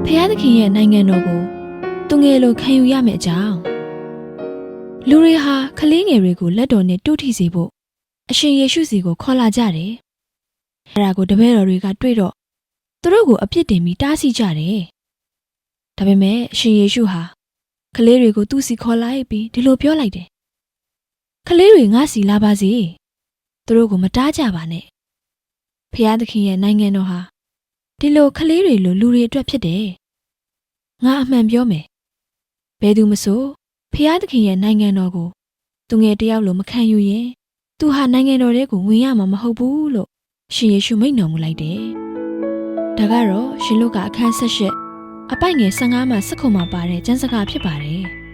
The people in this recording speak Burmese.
ဖျားသခင်ရဲ့နိုင်ငံတော်ကိုသူငယ်လိုခံယူရမယ့်အကြောင်းလူတွေဟာကလေးငယ်တွေကိုလက်တော်နဲ့တုထိစေဖို့အရှင်ယေရှုစီကိုခေါ်လာကြတယ်။အဲဒါကိုတပည့်တော်တွေကတွေ့တော့သူတို့ကိုအပြစ်တင်ပြီးတားဆီးကြတယ်။ဒါပေမဲ့အရှင်ယေရှုဟာကလေးတွေကိုသူ့စီခေါ်လိုက်ပြီးဒီလိုပြောလိုက်တယ်။ကလေးတွေငါစီလာပါစေ။သူတို့ကိုမတားကြပါနဲ့။ဖျားသခင်ရဲ့နိုင်ငံတော်ဟာဒီလိုကလေးတွေလိုလူတွေအတွက်ဖြစ်တယ်။ငါအမှန်ပြောမယ်။ဘယ်သူမဆိုဖျားသခင်ရဲ့နိုင်ငံတော်ကိုသူငယ်တယောက်လိုမခံယူရင်သူဟာနိုင်ငံတော်ထဲကိုဝင်ရမှာမဟုတ်ဘူးလို့ရှင်ယေရှုမိန့်တော်မူလိုက်တယ်။ဒါကတော့ရှင်လုကာအခန်း18အပိုက်ငယ်15မှာ19မှာပါတဲ့ကျမ်းစကားဖြစ်ပါတယ်။